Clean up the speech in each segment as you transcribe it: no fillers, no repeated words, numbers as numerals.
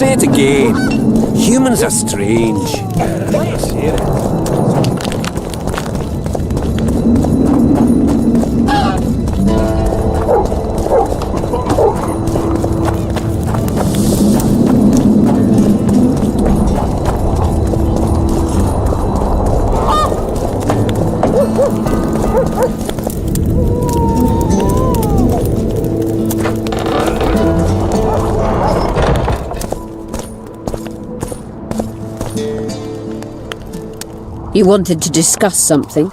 say it again. Humans are strange. You wanted to discuss something?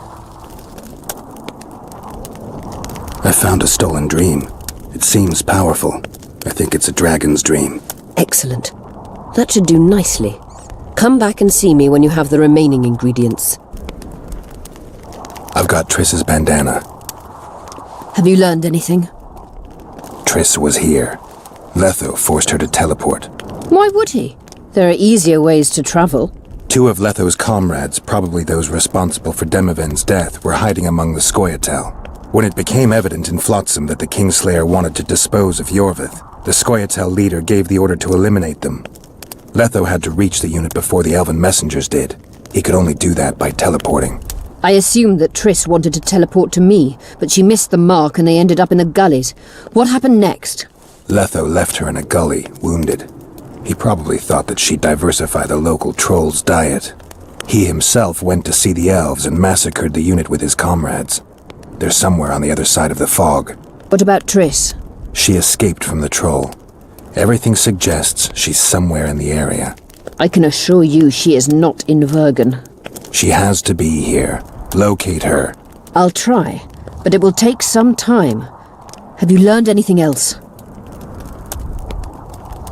I found a stolen dream. It seems powerful. I think it's a dragon's dream. Excellent. That should do nicely. Come back and see me when you have the remaining ingredients. I've got Triss's bandana. Have you learned anything? Triss was here. Letho forced her to teleport. Why would he? There are easier ways to travel. 2 of Letho's comrades, probably those responsible for Demoven's death, were hiding among the Scoia'tael. When it became evident in Flotsam that the Kingslayer wanted to dispose of Yorvith, the Scoia'tael leader gave the order to eliminate them. Letho had to reach the unit before the Elven messengers did. He could only do that by teleporting. I assumed that Triss wanted to teleport to me, but she missed the mark and they ended up in the gullies. What happened next? Letho left her in a gully, wounded. He probably thought that she'd diversify the local trolls' diet. He himself went to see the elves and massacred the unit with his comrades. They're somewhere on the other side of the fog. What about Triss? She escaped from the troll. Everything suggests she's somewhere in the area. I can assure you she is not in Vergen. She has to be here. Locate her. I'll try, but it will take some time. Have you learned anything else?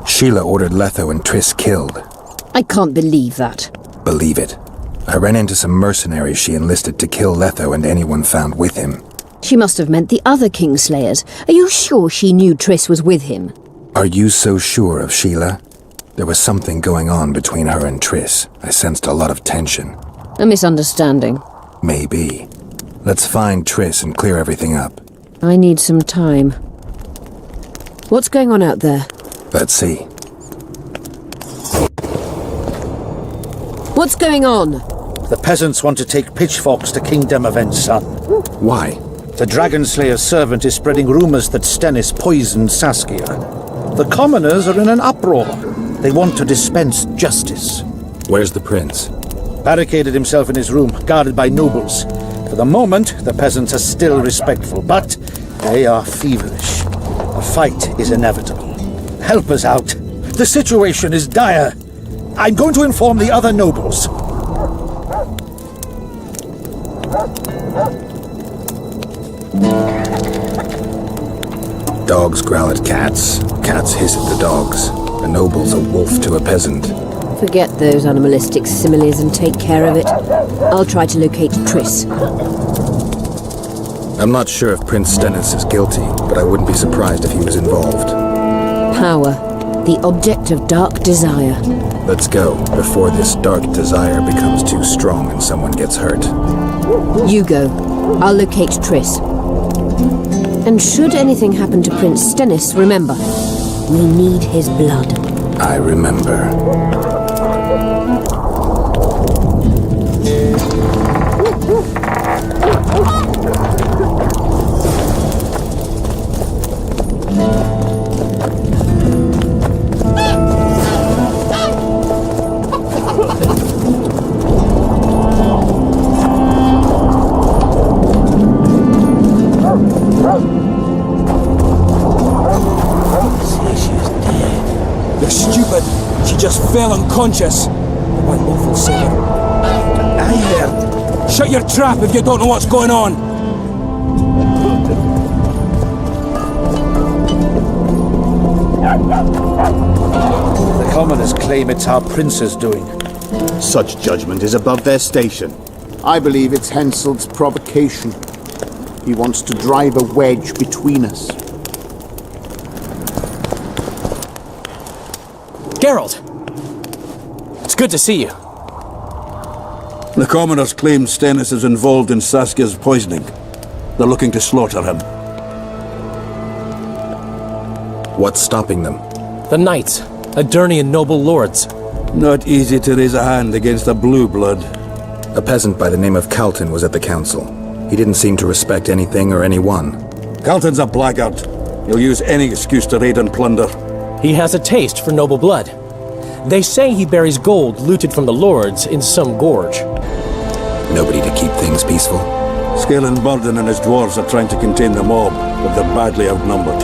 Sheila ordered Letho and Triss killed. I can't believe that. Believe it. I ran into some mercenaries she enlisted to kill Letho and anyone found with him. She must have meant the other Kingslayers. Are you sure she knew Triss was with him? Are you so sure of Sheila? There was something going on between her and Triss. I sensed a lot of tension. A misunderstanding. Maybe. Let's find Triss and clear everything up. I need some time. What's going on out there? Let's see. What's going on? The peasants want to take pitchforks to King Demoven's son. Why? The Dragonslayer's servant is spreading rumors that Stennis poisoned Saskia. The commoners are in an uproar. They want to dispense justice. Where's the prince? Barricaded himself in his room, guarded by nobles. For the moment, the peasants are still respectful, but they are feverish. A fight is inevitable. Help us out. The situation is dire. I'm going to inform the other nobles. Dogs growl at cats. Cats hiss at the dogs. A noble's a wolf to a peasant. Forget those animalistic similes and take care of it. I'll try to locate Triss. I'm not sure if Prince Stennis is guilty, but I wouldn't be surprised if he was involved. Power. The object of dark desire. Let's go, before this dark desire becomes too strong and someone gets hurt. You go. I'll locate Triss. And should anything happen to Prince Stennis, remember, we need his blood. I remember. Just fell unconscious. One awful second. I heard. Shut your trap if you don't know what's going on. The commoners claim it's our prince's doing. Such judgment is above their station. I believe it's Henselt's provocation. He wants to drive a wedge between us. Geralt! It's good to see you. The commoners claim Stennis is involved in Saskia's poisoning. They're looking to slaughter him. What's stopping them? The Knights. Adernian noble lords. Not easy to raise a hand against a blue blood. A peasant by the name of Calton was at the council. He didn't seem to respect anything or anyone. Calton's a blackguard. He'll use any excuse to raid and plunder. He has a taste for noble blood. They say he buries gold looted from the lords in some gorge. Nobody to keep things peaceful. Scale and Burden and his dwarves are trying to contain the mob, but they're badly outnumbered.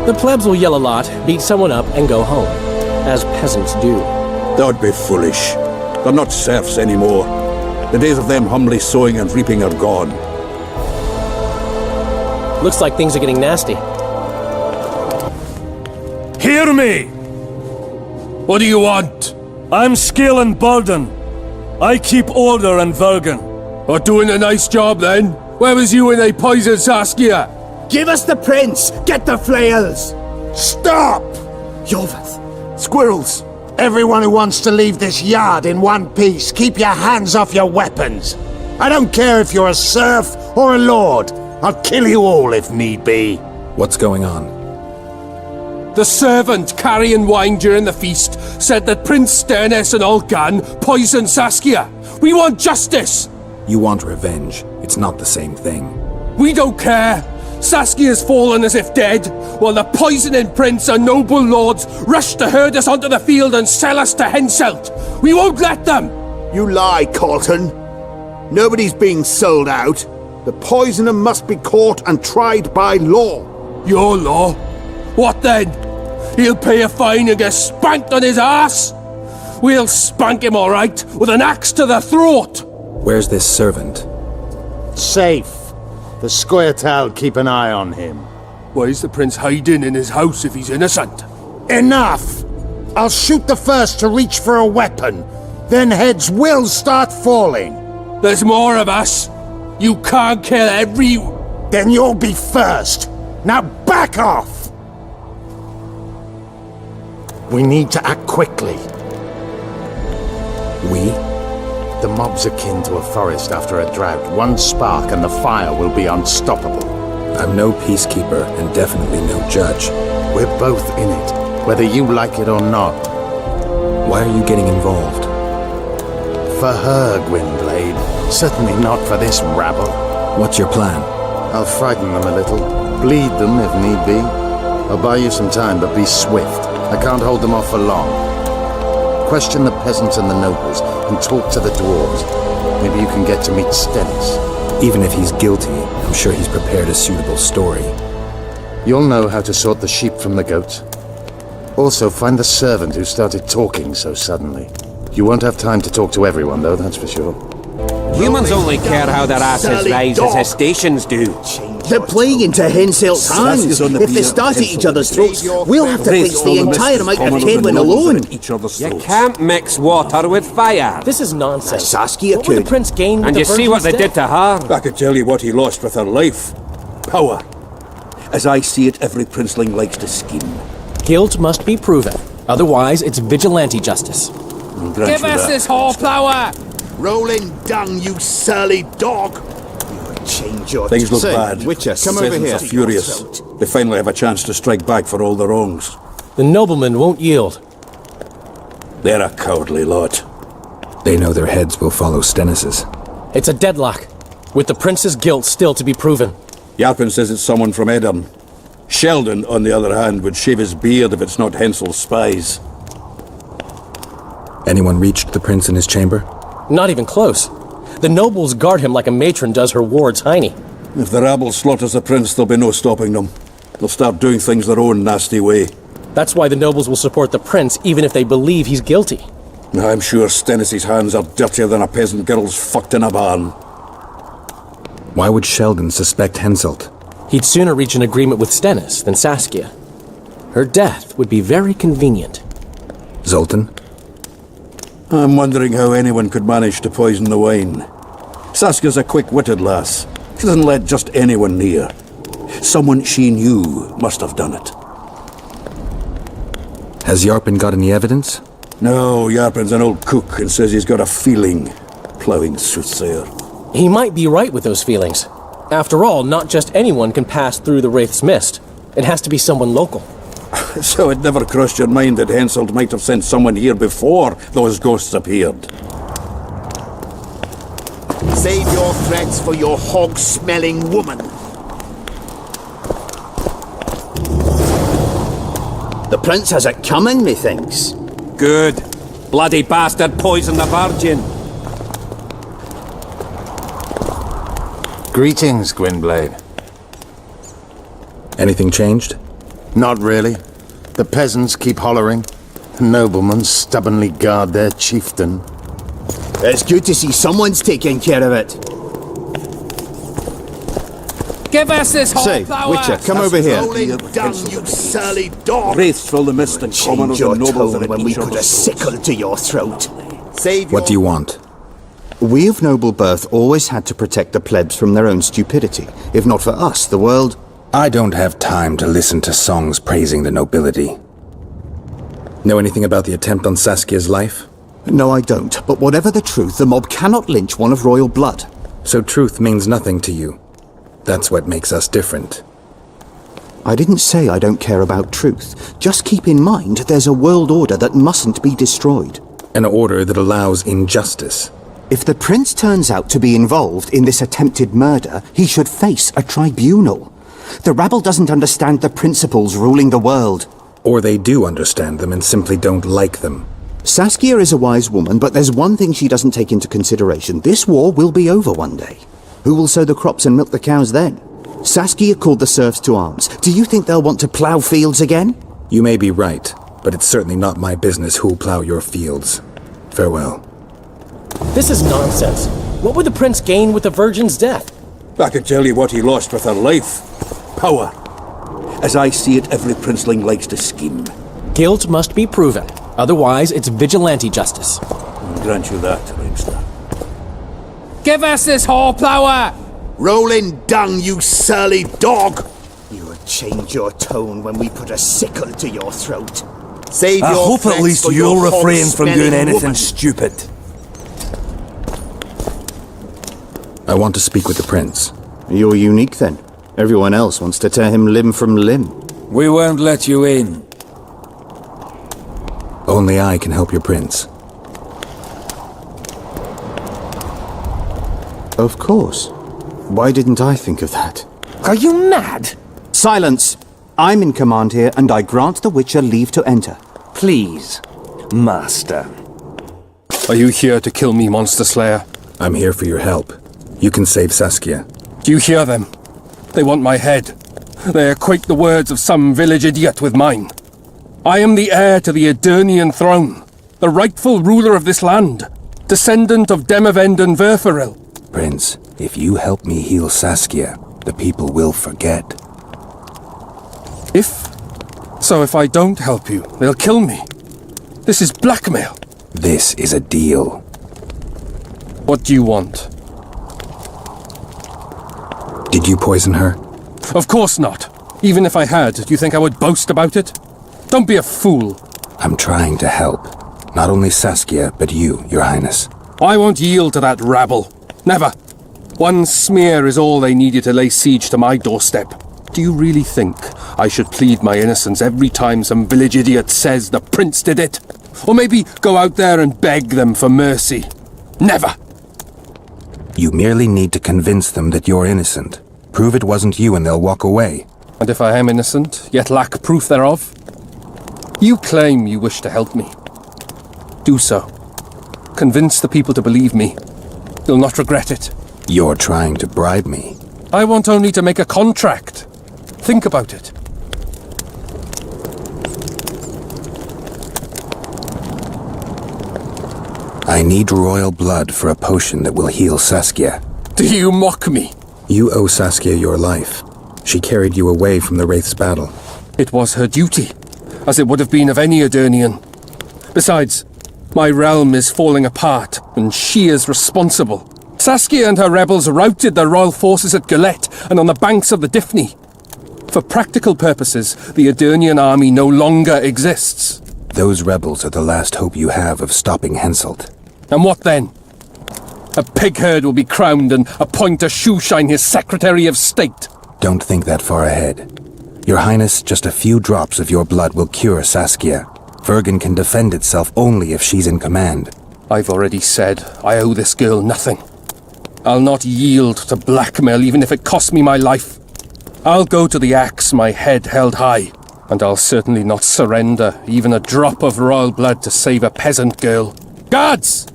The plebs will yell a lot, beat someone up, and go home. As peasants do. That would be foolish. They're not serfs anymore. The days of them humbly sowing and reaping are gone. Looks like things are getting nasty. Hear me! What do you want? I'm Skill and Burden. I keep order in Vergen. Or doing a nice job then? Where was you when they poisoned Saskia? Give us the prince! Get the flails! Stop! Yorvith! Squirrels! Everyone who wants to leave this yard in one piece, keep your hands off your weapons! I don't care if you're a serf or a lord. I'll kill you all if need be. What's going on? The servant carrying wine during the feast said that Prince Sternis and Olgan poisoned Saskia. We want justice! You want revenge. It's not the same thing. We don't care. Saskia's fallen as if dead, while the poisoning prince and noble lords rush to herd us onto the field and sell us to Henselt. We won't let them! You lie, Colton. Nobody's being sold out. The poisoner must be caught and tried by law. Your law? What then? He'll pay a fine and get spanked on his ass? We'll spank him all right, with an axe to the throat! Where's this servant? Safe. The Scoia'tael keep an eye on him. Why is the prince hiding in his house if he's innocent? Enough! I'll shoot the first to reach for a weapon. Then heads will start falling. There's more of us. You can't kill every... Then you'll be first. Now back off! We need to act quickly. We? The mob's akin to a forest after a drought. One spark and the fire will be unstoppable. I'm no peacekeeper and definitely no judge. We're both in it, whether you like it or not. Why are you getting involved? For her, Gwynblade. Certainly not for this rabble. What's your plan? I'll frighten them a little. Bleed them if need be. I'll buy you some time, but be swift. I can't hold them off for long. Question the peasants and the nobles, and talk to the dwarves. Maybe you can get to meet Stennis. Even if he's guilty, I'm sure he's prepared a suitable story. You'll know how to sort the sheep from the goats. Also, find the servant who started talking so suddenly. You won't have time to talk to everyone, though, that's for sure. Humans only care how their asses rise as their stations do. They're playing into Henselt's hands. If they start at each other's throats, we'll have to face the entire amount of Kenwyn alone. You can't mix water with fire. This is nonsense. Saskia What would could. the prince gain with And the you see what they virgin's did to her? I could tell you what he lost with her life. Power. As I see it, every princeling likes to scheme. death? Guilt must be proven. Otherwise, it's vigilante justice. Give us this horsepower! Rolling dung, you surly dog! Change your Things look Say, bad. Witcher, come Peasants over here. are furious. They finally have a chance to strike back for all their wrongs. The noblemen won't yield. They're a cowardly lot. They know their heads will follow Stennis's. It's a deadlock, with the prince's guilt still to be proven. Yarpin says it's someone from Edern. Sheldon, on the other hand, would shave his beard if it's not Hensel's spies. Anyone reached the prince in his chamber? Not even close. The nobles guard him like a matron does her ward's hiney. If the rabble slaughters the prince, there'll be no stopping them. They'll start doing things their own nasty way. That's why the nobles will support the prince even if they believe he's guilty. I'm sure Stennis's hands are dirtier than a peasant girl's fucked in a barn. Why would Sheldon suspect Henselt? He'd sooner reach an agreement with Stennis than Saskia. Her death would be very convenient. Zoltan? I'm wondering how anyone could manage to poison the wine. Saskia's a quick-witted lass. She doesn't let just anyone near. Someone she knew must have done it. Has Yarpin got any evidence? No, Yarpin's an old cook and says he's got a feeling. Ploughing soothsayer. He might be right with those feelings. After all, not just anyone can pass through the Wraith's mist. It has to be someone local. So it never crossed your mind that Henselt might have sent someone here before those ghosts appeared? Save your threats for your hog-smelling woman. The prince has it coming, methinks. Good. Bloody bastard poisoned the virgin. Greetings, Gwynblade. Anything changed? Not really. The peasants keep hollering. Noblemen stubbornly guard their chieftain. It's good to see someone's taking care of it. Give us this whole Say, flower. Witcher, come over here. Rolling down, you surly dog! Wraiths fill the mist and commoners Change your and nobles tone are when at we each put a other's sickle to your throat. Save What do you want? We of noble birth always had to protect the plebs from their own stupidity. If not for us, the world... I don't have time to listen to songs praising the nobility. Know anything about the attempt on Saskia's life? No, I don't. But whatever the truth, the mob cannot lynch one of royal blood. So truth means nothing to you. That's what makes us different. I didn't say I don't care about truth. Just keep in mind there's a world order that mustn't be destroyed. An order that allows injustice. If the prince turns out to be involved in this attempted murder, he should face a tribunal. The rabble doesn't understand the principles ruling the world. Or they do understand them and simply don't like them. Saskia is a wise woman, but there's one thing she doesn't take into consideration. This war will be over one day. Who will sow the crops and milk the cows then? Saskia called the serfs to arms. Do you think they'll want to plough fields again? You may be right, but it's certainly not my business who'll plough your fields. Farewell. This is nonsense. What would the prince gain with the virgin's death? I could tell you what he lost with her life. Power. As I see it, every princeling likes to scheme. Guilt must be proven. Otherwise, it's vigilante justice. I'll grant you that, Reinster. Give us this whole flower. Rolling dung, you surly dog! You would change your tone when we put a sickle to your throat. Save I your hope at threats least for you'll your refrain from doing hog-smelling anything woman. stupid. I want to speak with the prince. You're unique then. Everyone else wants to tear him limb from limb. We won't let you in. Only I can help your prince. Of course. Why didn't I think of that? Are you mad? Silence! I'm in command here, and I grant the Witcher leave to enter. Please, Master. Are you here to kill me, Monster Slayer? I'm here for your help. You can save Saskia. Do you hear them? They want my head. They equate the words of some village idiot with mine. I am the heir to the Edirnian throne, the rightful ruler of this land, descendant of Demavend and Verferil. Prince, if you help me heal Saskia, the people will forget. If I don't help you, they'll kill me. This is blackmail. This is a deal. What do you want? Did you poison her? Of course not. Even if I had, do you think I would boast about it? Don't be a fool. I'm trying to help. Not only Saskia, but you, Your Highness. I won't yield to that rabble. Never. One smear is all they needed to lay siege to my doorstep. Do you really think I should plead my innocence every time some village idiot says the prince did it? Or maybe go out there and beg them for mercy? Never. You merely need to convince them that you're innocent. Prove it wasn't you and they'll walk away. And if I am innocent, yet lack proof thereof? You claim you wish to help me. Do so. Convince the people to believe me. You'll not regret it. You're trying to bribe me. I want only to make a contract. Think about it. I need royal blood for a potion that will heal Saskia. Do you mock me? You owe Saskia your life. She carried you away from the Wraith's battle. It was her duty, as it would have been of any Edirnian. Besides, my realm is falling apart, and she is responsible. Saskia and her rebels routed the royal forces at Gillette and on the banks of the Dyfni. For practical purposes, the Edirnian army no longer exists. Those rebels are the last hope you have of stopping Henselt. And what then? A pig herd will be crowned and appoint a shoeshine his Secretary of State. Don't think that far ahead. Your Highness, just a few drops of your blood will cure Saskia. Vergen can defend itself only if she's in command. I've already said I owe this girl nothing. I'll not yield to blackmail even if it costs me my life. I'll go to the axe, my head held high, and I'll certainly not surrender even a drop of royal blood to save a peasant girl. Guards!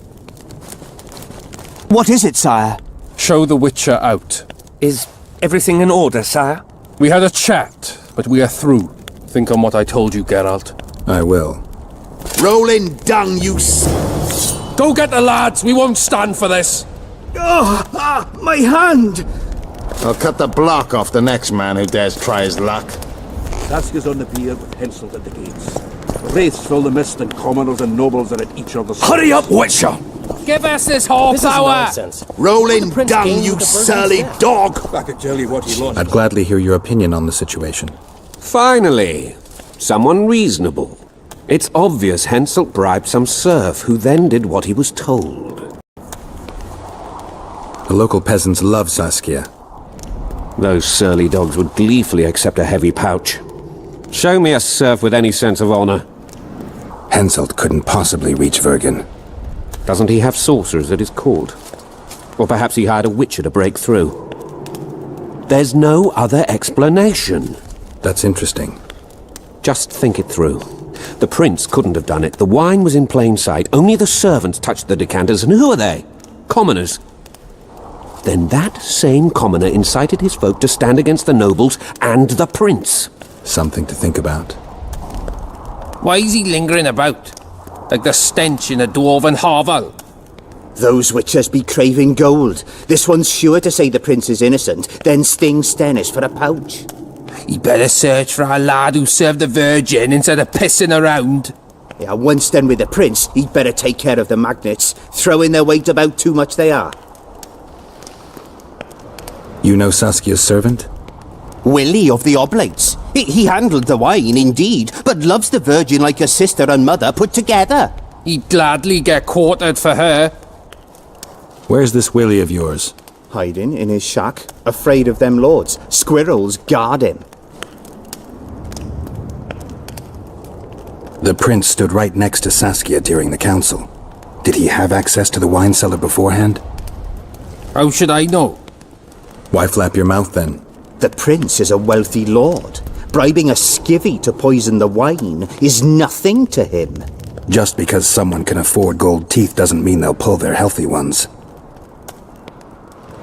What is it, sire? Show the Witcher out. Is everything in order, sire? We had a chat, but we are through. Think on what I told you, Geralt. I will. Rolling dung, you Go get the lads! We won't stand for this! my hand! I'll cut the block off the next man who dares try his luck. Saskia's on the pier with Henselt at the gates. Wraiths fill the mist and commoners and nobles are at each other's... Hurry up, Witcher! Give us this horsepower! This is nonsense. Rolling Prince dung, gained you the Virgin's surly death. dog! I could tell you what he lost. I'd gladly hear your opinion on the situation. Finally, someone reasonable. It's obvious Henselt bribed some serf who then did what he was told. The local peasants love Saskia. Those surly dogs would gleefully accept a heavy pouch. Show me a serf with any sense of honor. Henselt couldn't possibly reach Vergen. Doesn't he have sorcerers at his court? Or perhaps he hired a witcher to break through. There's no other explanation. That's interesting. Just think it through. The prince couldn't have done it. The wine was in plain sight. Only the servants touched the decanters. And who are they? Commoners. Then that same commoner incited his folk to stand against the nobles and the prince. Something to think about. Why is he lingering about? Like the stench in a dwarven hovel? Those witches be craving gold. This one's sure to say the prince is innocent, then sting Stennis for a pouch. He better search for a lad who served the Virgin instead of pissing around. Yeah, once done with the prince, he'd better take care of the magnets, throwing their weight about too much they are. You know Saskia's servant? Willie of the Oblates. He handled the wine, indeed, but loves the Virgin like a sister and mother put together. He'd gladly get quartered for her. Where's this Willie of yours? Hiding in his shack, afraid of them lords. Squirrels guard him. The prince stood right next to Saskia during the council. Did he have access to the wine cellar beforehand? How should I know? Why flap your mouth then? The prince is a wealthy lord. Bribing a skivvy to poison the wine is nothing to him. Just because someone can afford gold teeth doesn't mean they'll pull their healthy ones.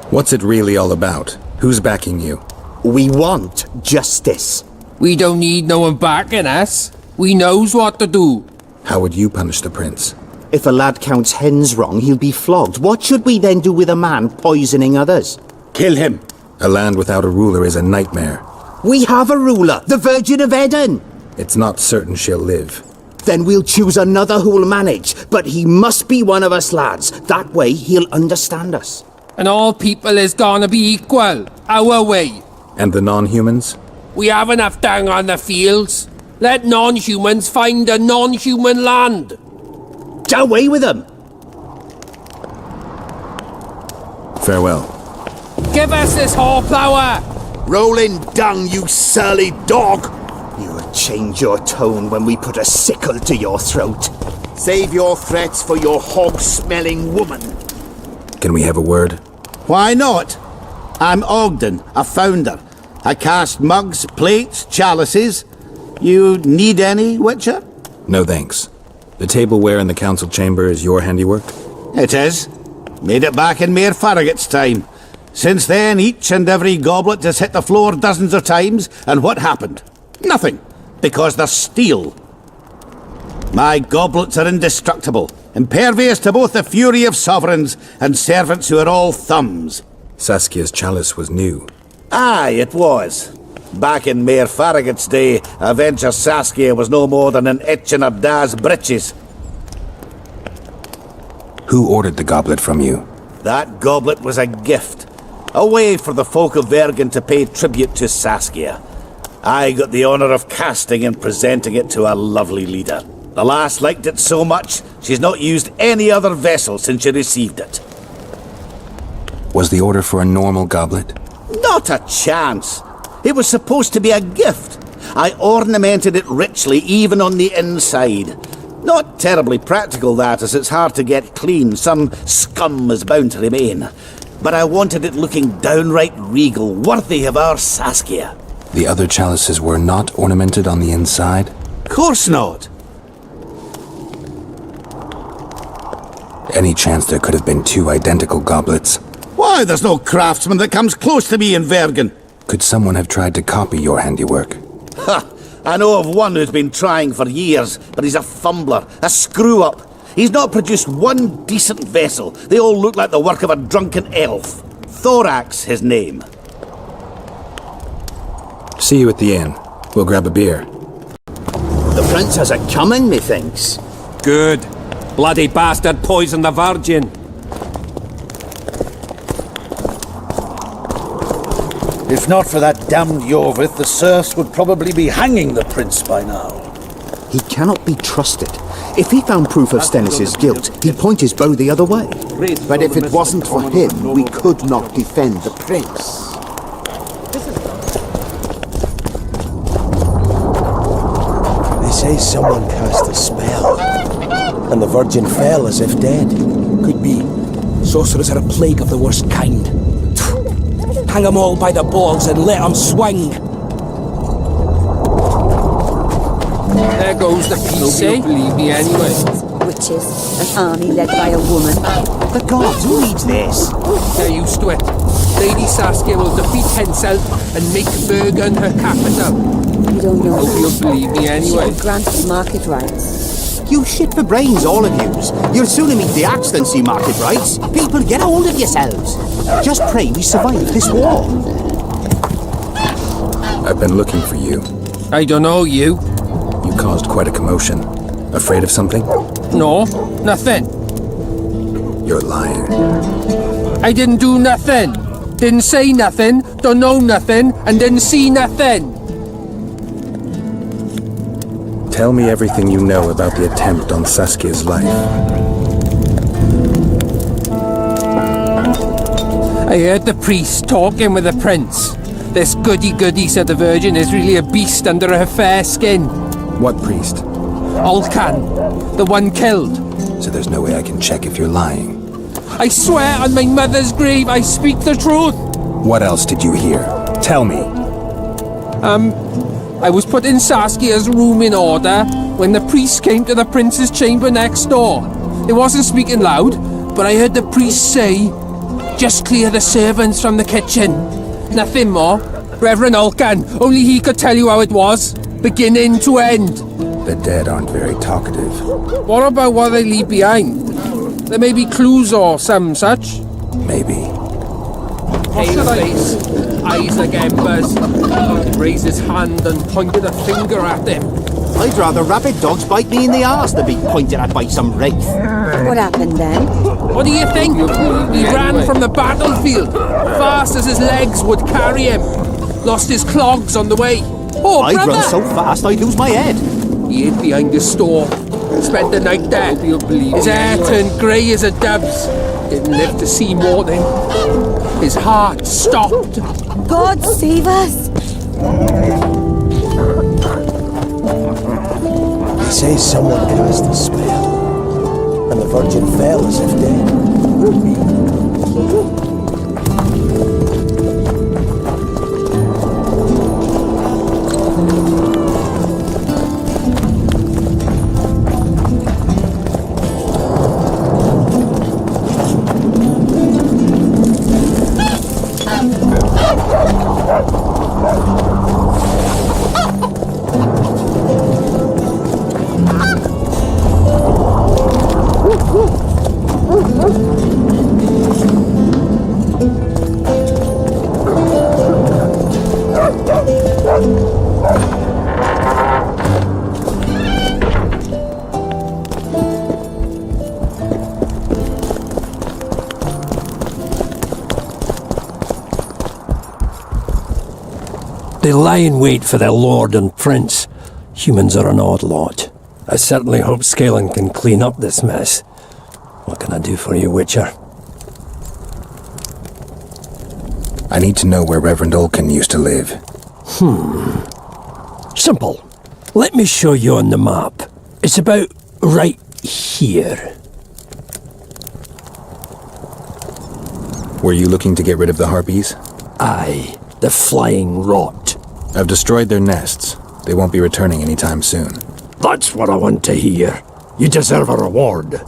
What's it really all about? Who's backing you? We want justice. We don't need no one backing us. We knows what to do. How would you punish the prince? If a lad counts hens wrong, he'll be flogged. What should we then do with a man poisoning others? Kill him! A land without a ruler is a nightmare. We have a ruler, the Virgin of Eden. It's not certain she'll live. Then we'll choose another who'll manage, but he must be one of us lads. That way he'll understand us. And all people is gonna be equal, our way. And the non-humans? We have enough dung on the fields. Let non-humans find a non-human land. Away with them! Farewell. Give us this horsepower! Rolling dung, you surly dog! You'll change your tone when we put a sickle to your throat. Save your threats for your hog-smelling woman. Can we have a word? Why not? I'm Ogden, a founder. I cast mugs, plates, chalices. You need any, Witcher? No thanks. The tableware in the council chamber is your handiwork? It is. Made it back in Mayor Farragut's time. Since then, each and every goblet has hit the floor dozens of times, and what happened? Nothing, because they're steel. My goblets are indestructible, impervious to both the fury of sovereigns and servants who are all thumbs. Saskia's chalice was new. Aye, it was. Back in Mayor Farragut's day, Avenger Saskia was no more than an itch in her da's breeches. Who ordered the goblet from you? That goblet was a gift. A way for the folk of Vergen to pay tribute to Saskia. I got the honour of casting and presenting it to our lovely leader. The lass liked it so much, she's not used any other vessel since she received it. Was the order for a normal goblet? Not a chance. It was supposed to be a gift. I ornamented it richly, even on the inside. Not terribly practical, that, as it's hard to get clean. Some scum is bound to remain. But I wanted it looking downright regal, worthy of our Saskia. The other chalices were not ornamented on the inside? Course not. Any chance there could have been two identical goblets? Why, there's no craftsman that comes close to me in Vergen. Could someone have tried to copy your handiwork? Ha! I know of one who's been trying for years, but he's a fumbler, a screw-up. He's not produced one decent vessel. They all look like the work of a drunken elf. Thorax, his name. See you at the inn. We'll grab a beer. The prince has a coming, methinks. Good. Bloody bastard poisoned the Virgin. If not for that damned Yorvith, the serfs would probably be hanging the prince by now. He cannot be trusted. If he found proof of Stennis's guilt, he'd point his bow the other way. But if it wasn't for him, we could not defend the prince. They say someone cast a spell, and the Virgin fell as if dead. Could be. Sorcerers are a plague of the worst kind. Hang them all by the balls and let them swing. There goes the peace, eh? Believe me anyway. Witches, an army led by a woman. The gods, who needs this? They're used to it. Lady Saskia will defeat Hensel and make Bergen her capital. You don't know. Hope you'll believe me anyway. She grants market rights. You shit for brains, all of yous. You'll sooner meet the axe than see market rights. People, get a hold of yourselves. Just pray we survive this war. I've been looking for you. I don't know you. You caused quite a commotion. Afraid of something? No, nothing. You're lying. I didn't do nothing. Didn't say nothing, don't know nothing, and didn't see nothing. Tell me everything you know about the attempt on Saskia's life. I heard the priest talking with the prince. This goody-goody, said the Virgin, is really a beast under her fair skin. What priest? Olcan, the one killed. So there's no way I can check if you're lying. I swear on my mother's grave, I speak the truth. What else did you hear? Tell me. I was put in Saskia's room in order when the priest came to the prince's chamber next door. It wasn't speaking loud, but I heard the priest say, "Just clear the servants from the kitchen." Nothing more. Reverend Olcan, only he could tell you how it was, beginning to end. The dead aren't very talkative. What about what they leave behind? There may be clues or some such. Maybe. Pale face, eyes like embers. He raised his hand and pointed a finger at him. I'd rather rabid dogs bite me in the arse than be pointed at by some wraith. What happened then? What do you think? He ran from the battlefield, fast as his legs would carry him. Lost his clogs on the way. Oh, I'd brother! run so fast I'd lose my head. He hid behind the store. Spent the night there. His hair turned grey as a dove's. Didn't live to see morning. His heart stopped. God save us! They say someone cast a spell, and the Virgin fell as if dead. Could be. They lie in wait for their lord and prince. Humans are an odd lot. I certainly hope Scalen can clean up this mess. What can I do for you, Witcher? I need to know where Reverend Olcan used to live. Simple. Let me show you on the map. It's about right here. Were you looking to get rid of the harpies? Aye, the flying rot. I've destroyed their nests. They won't be returning anytime soon. That's what I want to hear. You deserve a reward.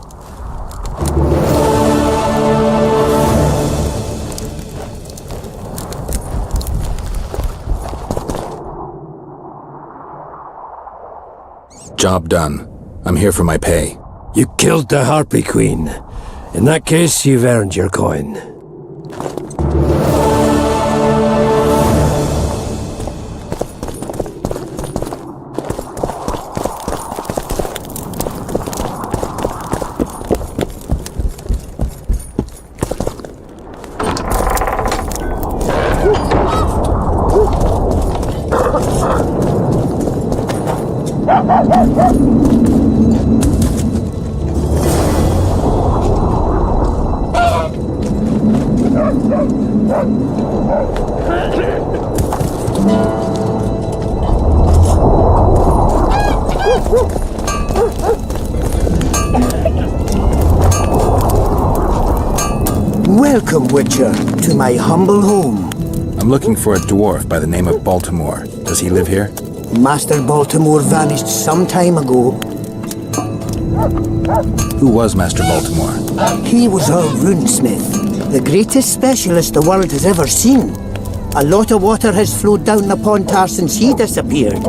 Job done. I'm here for my pay. You killed the Harpy Queen. In that case, you've earned your coin. Welcome, Witcher, to my humble home. I'm looking for a dwarf by the name of Baltimore. Does he live here? Master Baltimore vanished some time ago. Who was Master Baltimore? He was our runesmith, the greatest specialist the world has ever seen. A lot of water has flowed down the Pontar since he disappeared.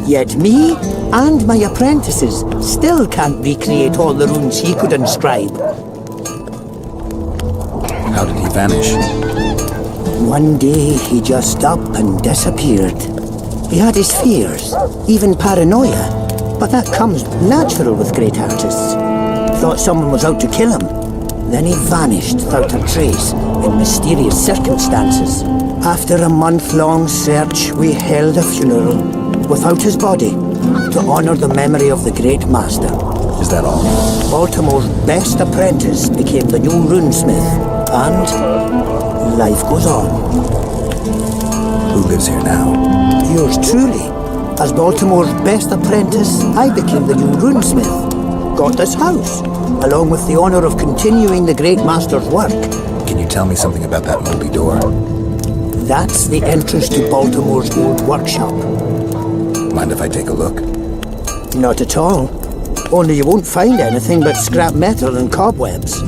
Yet me and my apprentices still can't recreate all the runes he could inscribe. How did he vanish? One day he just up and disappeared. He had his fears, even paranoia, but that comes natural with great artists. Thought someone was out to kill him. Then he vanished without a trace in mysterious circumstances. After a month-long search, we held a funeral without his body to honor the memory of the great master. Is that all? Baltimore's best apprentice became the new runesmith, and life goes on. Who lives here now? Yours truly. As Baltimore's best apprentice, I became the new runesmith. Got this house, along with the honor of continuing the great master's work. Can you tell me something about that moldy door? That's the entrance to Baltimore's old workshop. Mind if I take a look? Not at all. Only you won't find anything but scrap metal and cobwebs.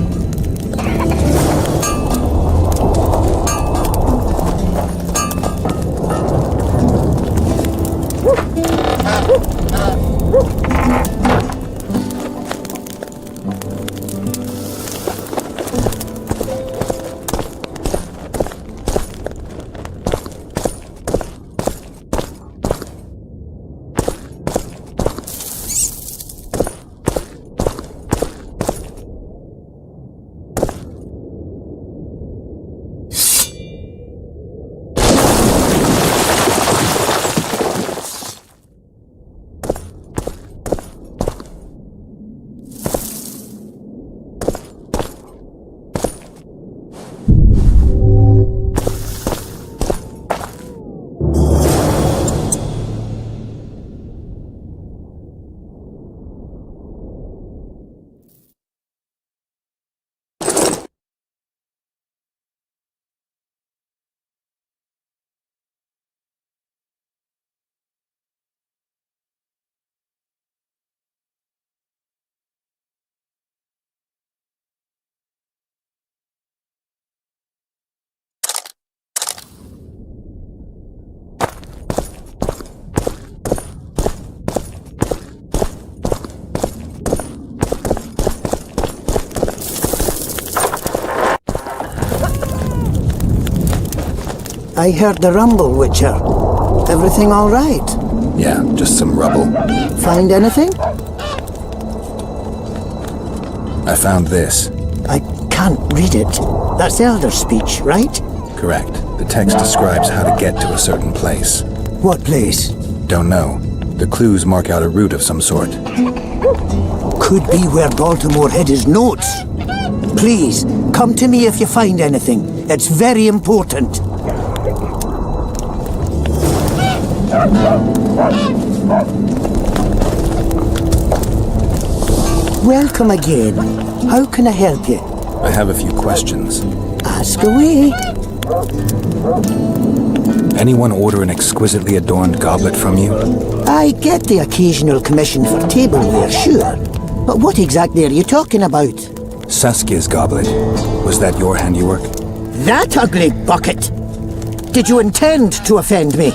I heard the rumble, Witcher. Everything all right? Yeah, just some rubble. Find anything? I found this. I can't read it. That's Elder speech, right? Correct. The text describes how to get to a certain place. What place? Don't know. The clues mark out a route of some sort. Could be where Baltimore hid his notes. Please, come to me if you find anything. It's very important. Welcome again. How can I help you? I have a few questions. Ask away. Anyone order an exquisitely adorned goblet from you? I get the occasional commission for tableware, sure. But what exactly are you talking about? Saskia's goblet. Was that your handiwork? That ugly bucket! Did you intend to offend me?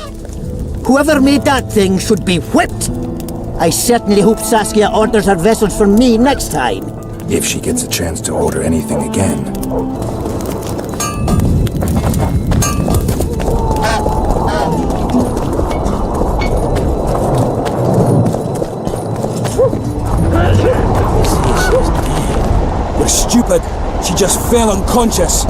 Whoever made that thing should be whipped! I certainly hope Saskia orders her vessels from me next time. If she gets a chance to order anything again. You're stupid. She just fell unconscious.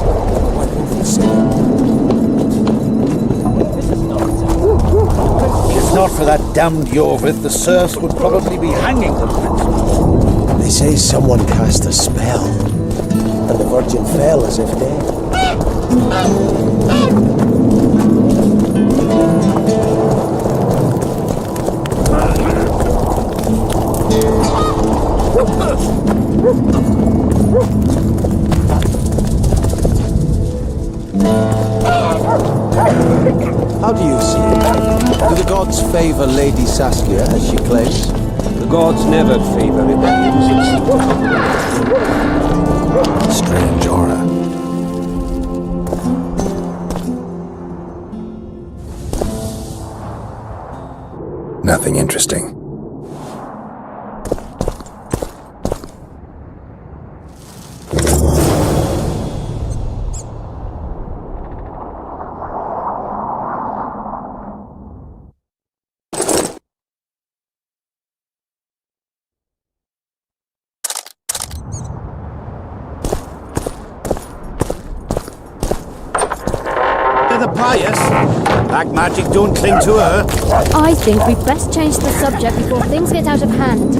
If not for that damned Yorvith, the serfs would probably be hanging the prince. They say someone cast a spell, and the Virgin fell as if dead. How do you see it? Do the gods favor Lady Saskia as she claims? The gods never favor rebellions. Strange aura. Nothing interesting. The pious. Black magic don't cling to her. I think we'd best change the subject before things get out of hand.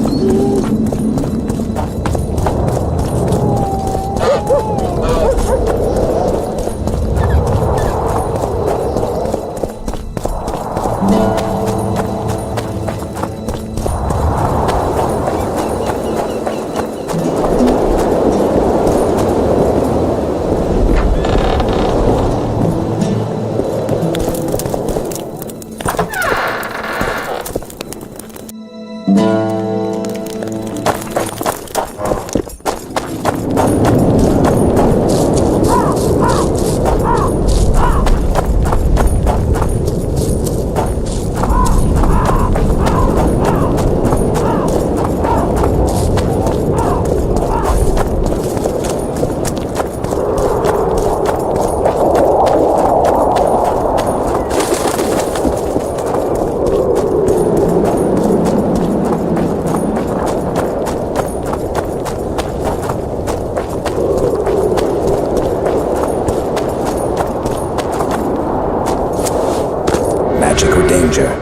Magic or danger?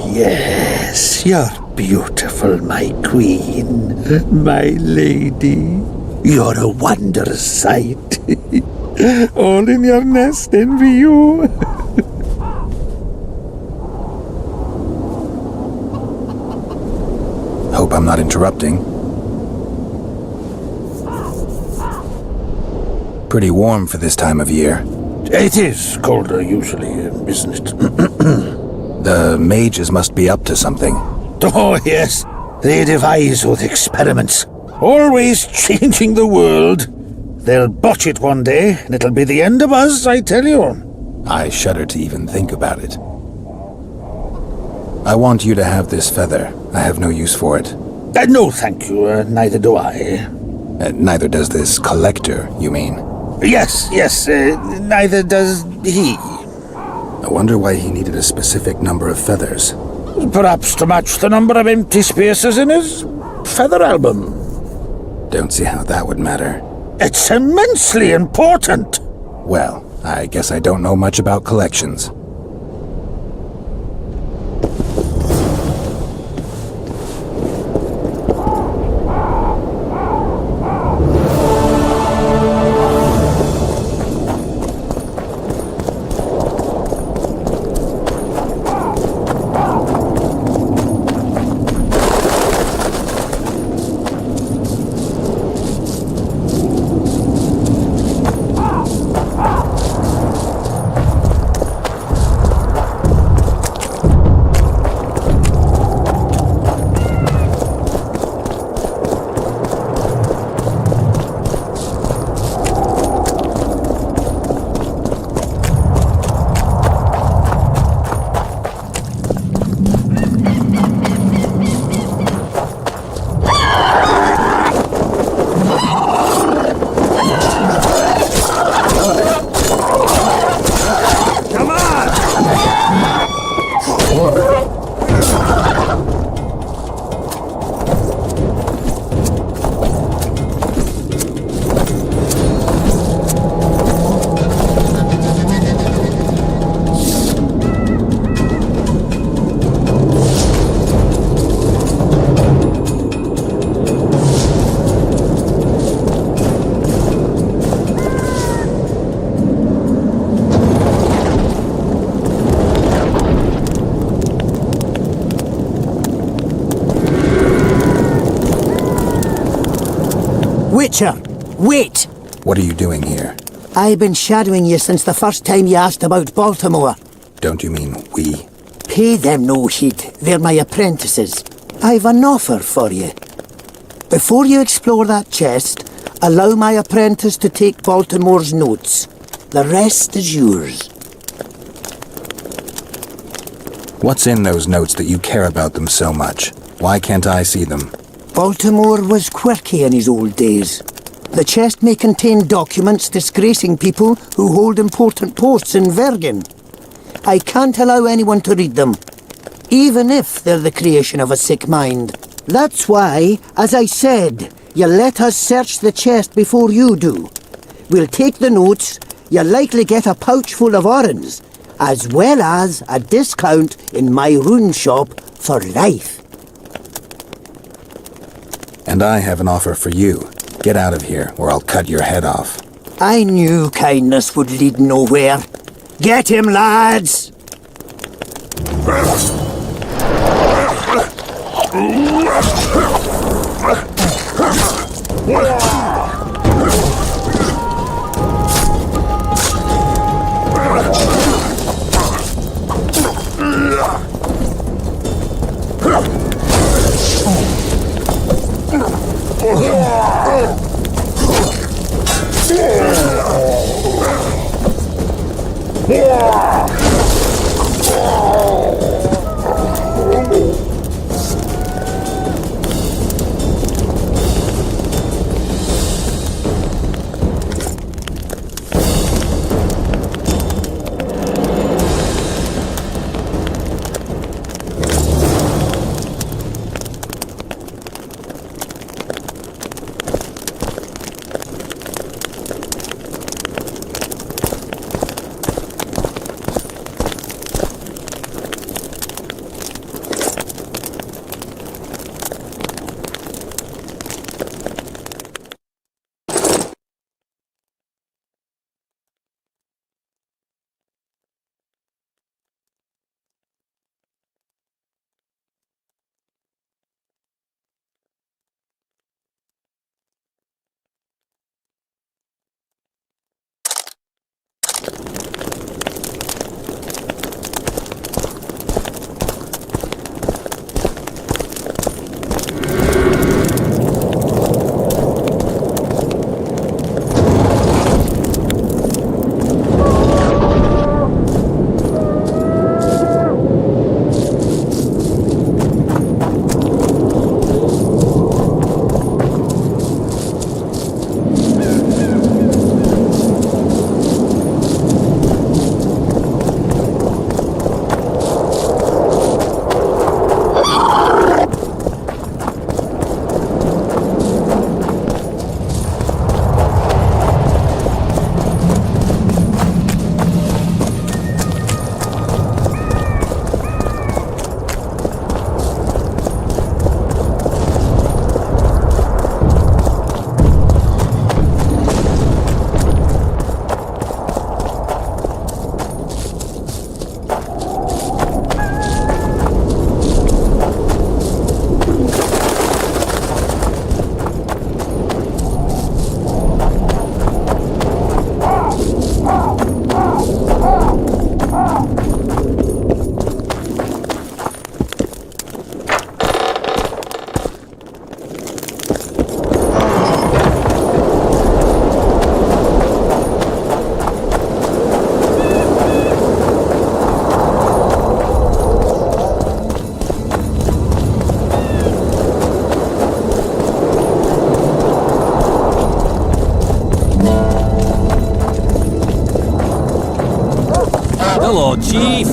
Yes, you're beautiful, my queen, my lady. You're a wondrous sight. All in your nest envy you. Hope I'm not interrupting. Pretty warm for this time of year. It is colder usually, isn't it? The mages must be up to something. Oh, yes. They devise with experiments. Always changing the world. They'll botch it one day, and it'll be the end of us, I tell you. I shudder to even think about it. I want you to have this feather. I have no use for it. No, thank you. Neither do I. Neither does this collector, you mean? Yes, neither does he. I wonder why he needed a specific number of feathers. Perhaps to match the number of empty spaces in his feather album. Don't see how that would matter. It's immensely important. Well, I guess I don't know much about collections. Witcher, wait! What are you doing here? I've been shadowing you since the first time you asked about Baltimore. Don't you mean we? Pay them no heed. They're my apprentices. I've an offer for you. Before you explore that chest, allow my apprentice to take Baltimore's notes. The rest is yours. What's in those notes that you care about them so much? Why can't I see them? Baltimore was quirky in his old days. The chest may contain documents disgracing people who hold important posts in Vergen. I can't allow anyone to read them, even if they're the creation of a sick mind. That's why, as I said, you let us search the chest before you do. We'll take the notes, you'll likely get a pouch full of oranges, as well as a discount in my rune shop for life. And I have an offer for you. Get out of here, or I'll cut your head off. I knew kindness would lead nowhere. Get him, lads! chief!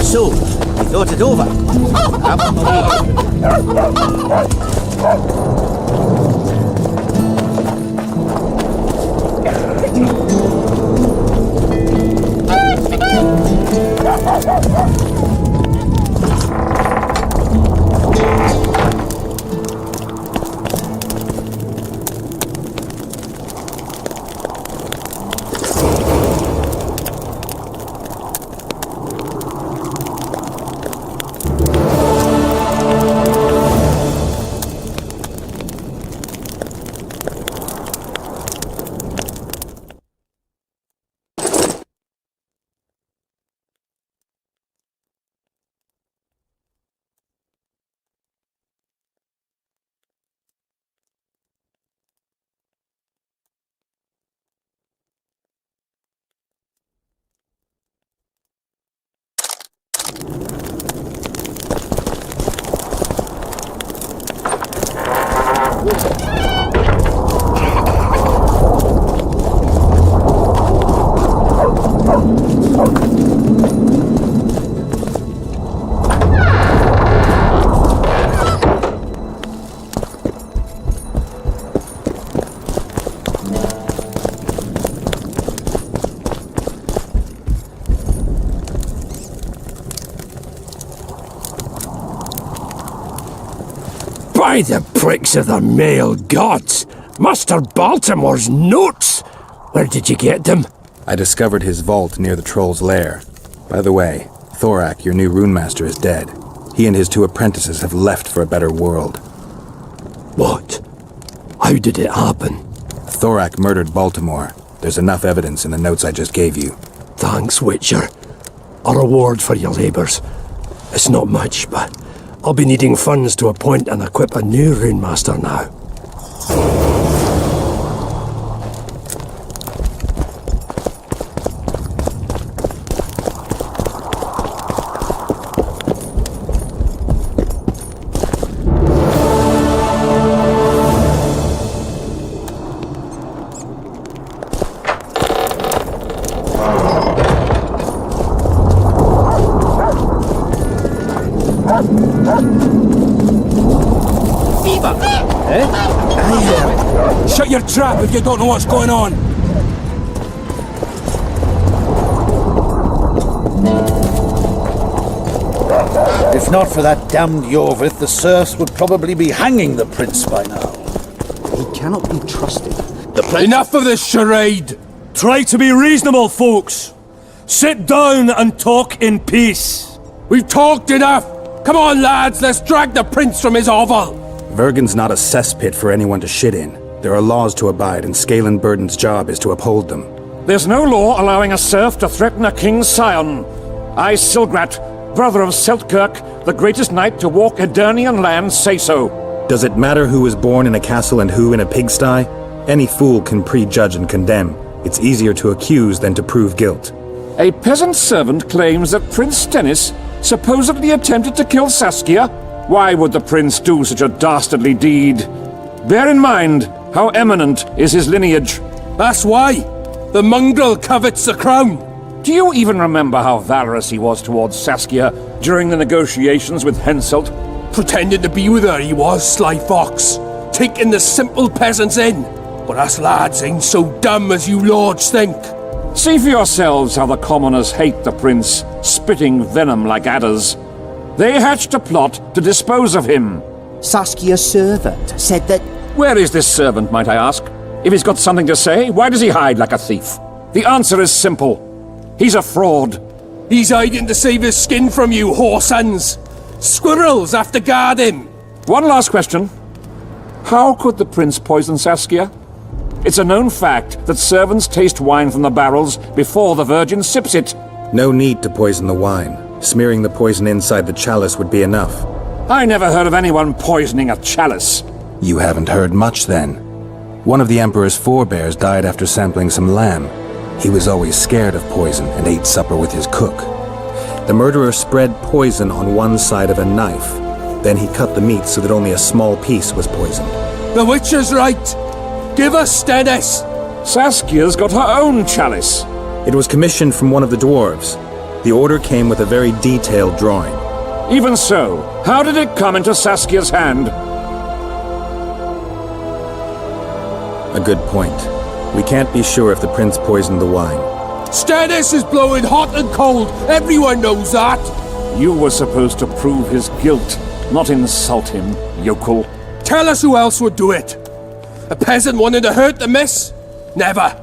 So, we thought it over. Up on the By the pricks of the male gods! Master Baltimore's notes! Where did you get them? I discovered his vault near the troll's lair. By the way, Thorak, your new runemaster, is dead. He and his 2 apprentices have left for a better world. What? How did it happen? Thorak murdered Baltimore. There's enough evidence in the notes I just gave you. Thanks, Witcher. A reward for your labours. It's not much, but I'll be needing funds to appoint and equip a new runemaster now. Shut your trap if you don't know what's going on! If not for that damned Yorvith, the serfs would probably be hanging the prince by now. He cannot be trusted. Enough of this charade! Try to be reasonable, folks! Sit down and talk in peace! We've talked enough! Come on, lads, let's drag the prince from his hovel! Vergen's not a cesspit for anyone to shit in. There are laws to abide, and Scalen Burden's job is to uphold them. There's no law allowing a serf to threaten a king's scion. I, Silgrat, brother of Seltkirk, the greatest knight to walk Edirnian land, say so. Does it matter who was born in a castle and who in a pigsty? Any fool can prejudge and condemn. It's easier to accuse than to prove guilt. A peasant servant claims that Prince Stennis supposedly attempted to kill Saskia. Why would the prince do such a dastardly deed? Bear in mind how eminent is his lineage. That's why. The mongrel covets the crown. Do you even remember how valorous he was towards Saskia during the negotiations with Henselt? Pretending to be with her he was, sly fox. Taking the simple peasants in. But us lads ain't so dumb as you lords think. See for yourselves how the commoners hate the prince, spitting venom like adders. They hatched a plot to dispose of him. Saskia's servant said that... Where is this servant, might I ask? If he's got something to say, why does he hide like a thief? The answer is simple. He's a fraud. He's hiding to save his skin from you, whoresons. Squirrels have to guard him. One last question. How could the prince poison Saskia? It's a known fact that servants taste wine from the barrels before the virgin sips it. No need to poison the wine. Smearing the poison inside the chalice would be enough. I never heard of anyone poisoning a chalice. You haven't heard much then. One of the Emperor's forebears died after sampling some lamb. He was always scared of poison and ate supper with his cook. The murderer spread poison on one side of a knife. Then he cut the meat so that only a small piece was poisoned. The Witcher's right. Give us Stennis. Saskia's got her own chalice. It was commissioned from one of the dwarves. The order came with a very detailed drawing. Even so, how did it come into Saskia's hand? A good point. We can't be sure if the prince poisoned the wine. Stennis is blowing hot and cold. Everyone knows that. You were supposed to prove his guilt, not insult him, yokel. Tell us who else would do it. A peasant wanting to hurt the miss? Never.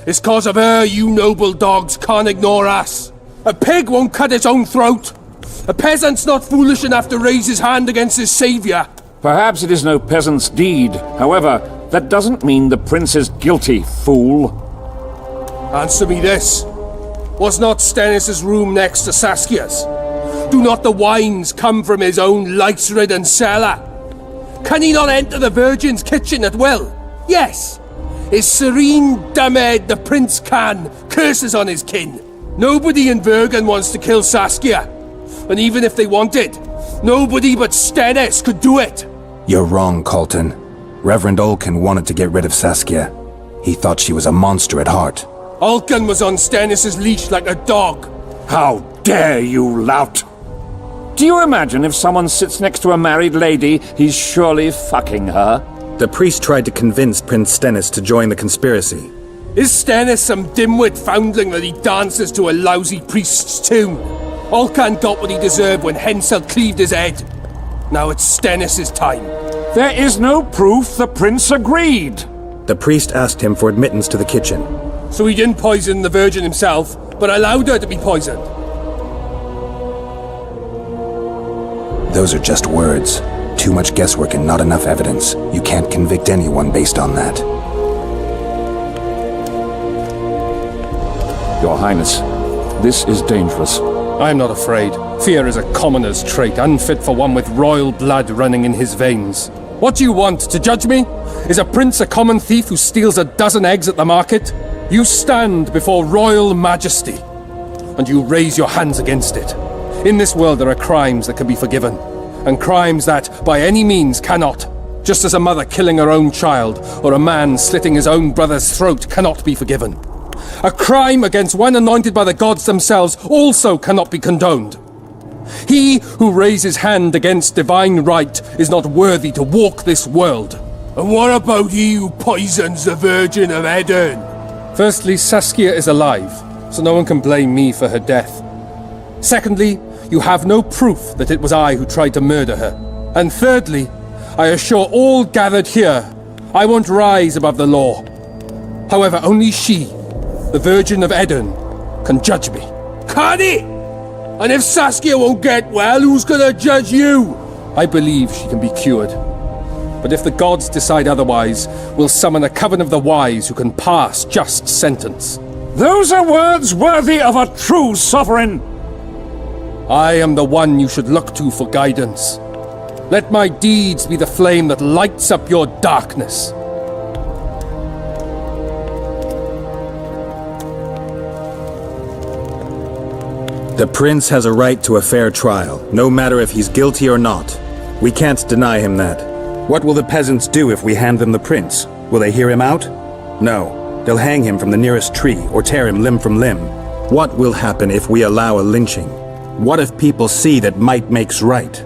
It's cause of her you noble dogs can't ignore us. A pig won't cut its own throat. A peasant's not foolish enough to raise his hand against his saviour. Perhaps it is no peasant's deed. However, that doesn't mean the prince is guilty, fool. Answer me this. Was not Stennis' room next to Saskia's? Do not the wines come from his own lice-ridden cellar? Can he not enter the Virgin's kitchen at will? Yes. His serene dumbhead the prince can, curses on his kin. Nobody in Bergen wants to kill Saskia. And even if they wanted, nobody but Stennis could do it. You're wrong, Colton. Reverend Olkin wanted to get rid of Saskia. He thought she was a monster at heart. Olkin was on Stennis' leash like a dog. How dare you, lout! Do you imagine if someone sits next to a married lady, he's surely fucking her? The priest tried to convince Prince Stennis to join the conspiracy. Is Stennis some dimwit foundling that he dances to a lousy priest's tune? Olkan got what he deserved when Hensel cleaved his head. Now it's Stennis' time. There is no proof the prince agreed. The priest asked him for admittance to the kitchen. So he didn't poison the Virgin himself, but allowed her to be poisoned. Those are just words. Too much guesswork and not enough evidence. You can't convict anyone based on that. Your Highness, this is dangerous. I am not afraid. Fear is a commoner's trait, unfit for one with royal blood running in his veins. What do you want, to judge me? Is a prince a common thief who steals a dozen eggs at the market? You stand before royal majesty, and you raise your hands against it. In this world there are crimes that can be forgiven, and crimes that, by any means, cannot. Just as a mother killing her own child, or a man slitting his own brother's throat cannot be forgiven. A crime against one anointed by the gods themselves also cannot be condoned. He who raises hand against divine right is not worthy to walk this world. And what about he who poisons the Virgin of Eden? Firstly, Saskia is alive, so no one can blame me for her death. Secondly, you have no proof that it was I who tried to murder her. And thirdly, I assure all gathered here, I won't rise above the law. However, only she, the Virgin of Eden, can judge me. Can he? And if Saskia won't get well, who's gonna judge you? I believe she can be cured. But if the gods decide otherwise, we'll summon a coven of the wise who can pass just sentence. Those are words worthy of a true sovereign. I am the one you should look to for guidance. Let my deeds be the flame that lights up your darkness. The prince has a right to a fair trial, no matter if he's guilty or not. We can't deny him that. What will the peasants do if we hand them the prince? Will they hear him out? No. They'll hang him from the nearest tree or tear him limb from limb. What will happen if we allow a lynching? What if people see that might makes right?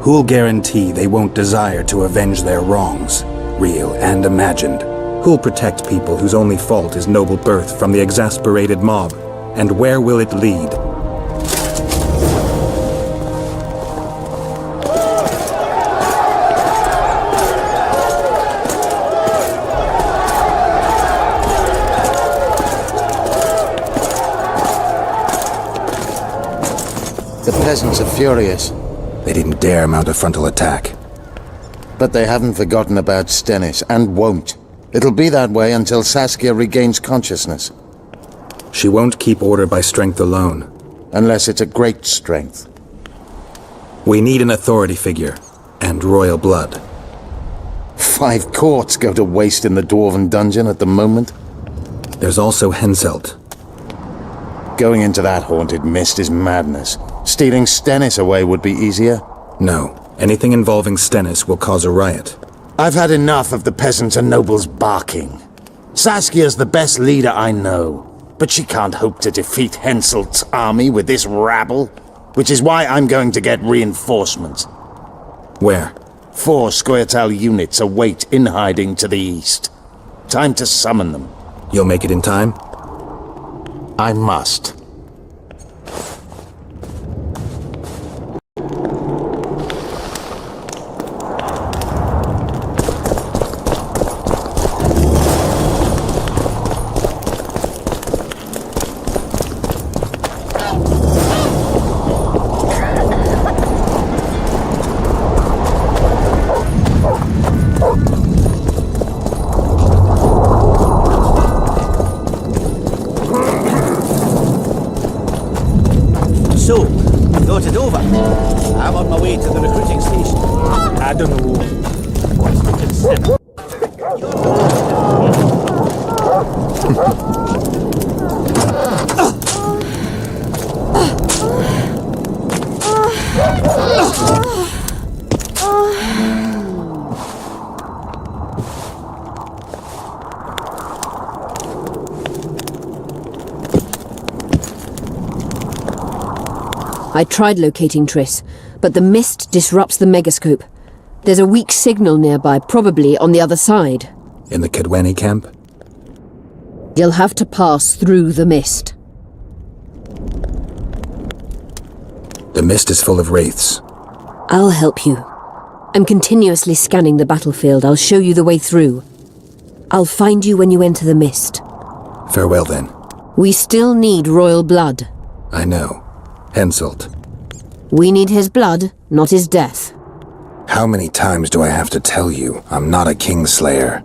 Who'll guarantee they won't desire to avenge their wrongs, real and imagined? Who'll protect people whose only fault is noble birth from the exasperated mob? And where will it lead? The peasants are furious. They didn't dare mount a frontal attack. But they haven't forgotten about Stennis, and won't. It'll be that way until Saskia regains consciousness. She won't keep order by strength alone. Unless it's a great strength. We need an authority figure, and royal blood. 5 courts go to waste in the Dwarven dungeon at the moment. There's also Henselt. Going into that haunted mist is madness. Stealing Stennis away would be easier. No. Anything involving Stennis will cause a riot. I've had enough of the peasants and nobles barking. Saskia's the best leader I know, but she can't hope to defeat Henselt's army with this rabble, which is why I'm going to get reinforcements. Where? 4 Scoia'tael units await in hiding to the east. Time to summon them. You'll make it in time? I must. So, thought it over. I'm on my way to the recruiting station. I don't know. What's the consent? I tried locating Triss, but the mist disrupts the megascope. There's a weak signal nearby, probably on the other side. In the Kedweni camp? You'll have to pass through the mist. The mist is full of wraiths. I'll help you. I'm continuously scanning the battlefield. I'll show you the way through. I'll find you when you enter the mist. Farewell then. We still need royal blood. I know. Henselt. We need his blood, not his death. How many times do I have to tell you I'm not a Kingslayer?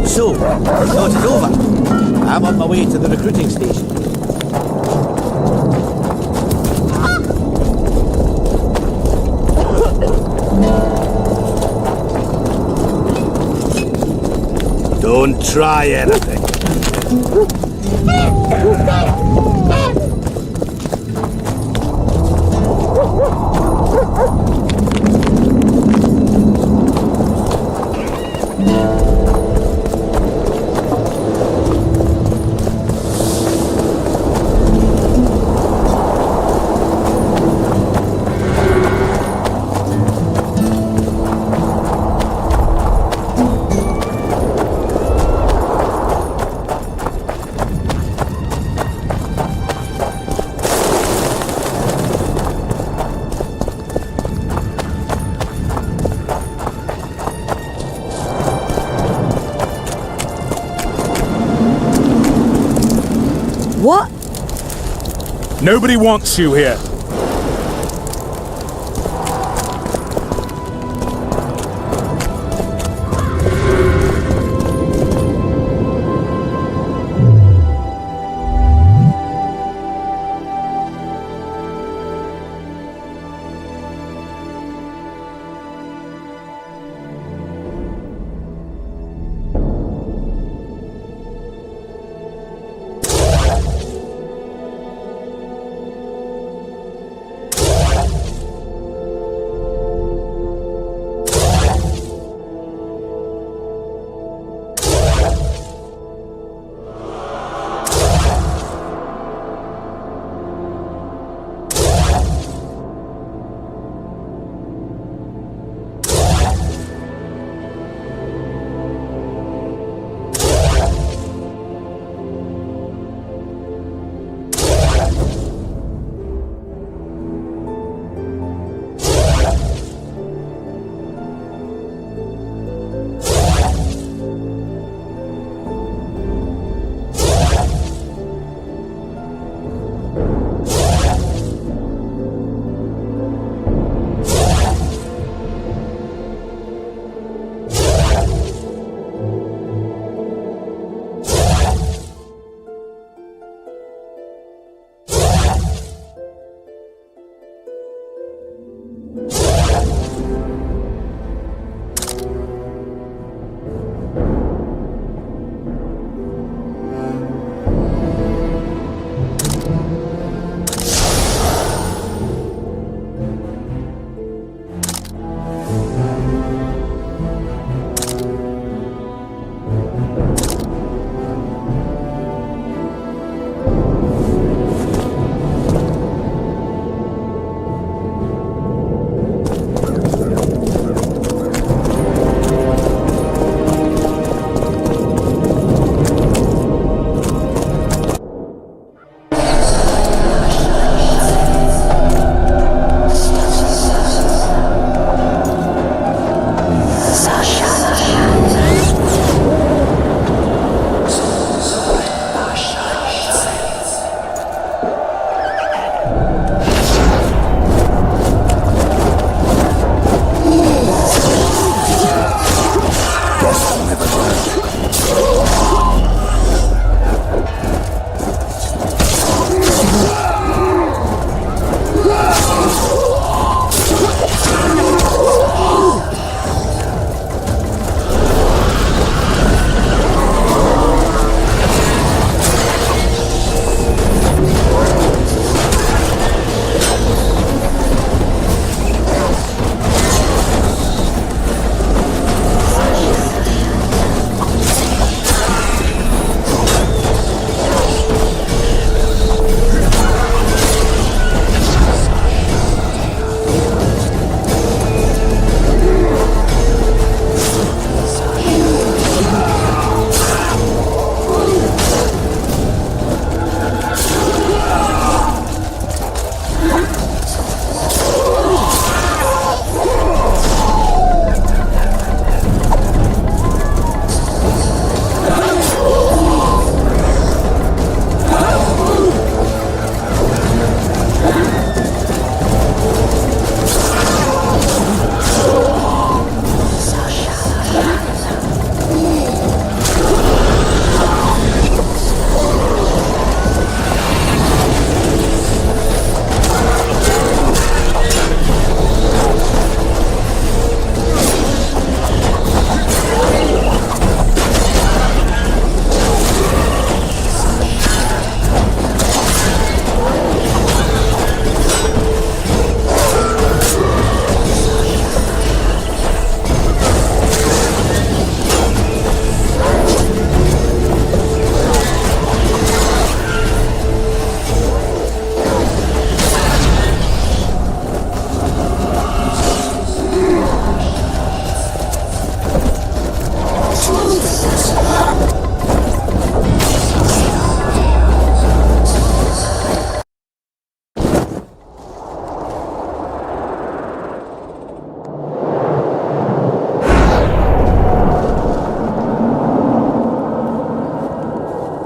So, thought it over. I'm on my way to the recruiting station. Don't try anything. What? Nobody wants you here.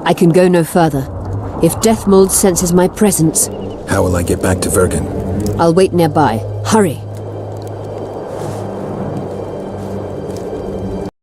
I can go no further. If Deathmold senses my presence... How will I get back to Vergen? I'll wait nearby. Hurry!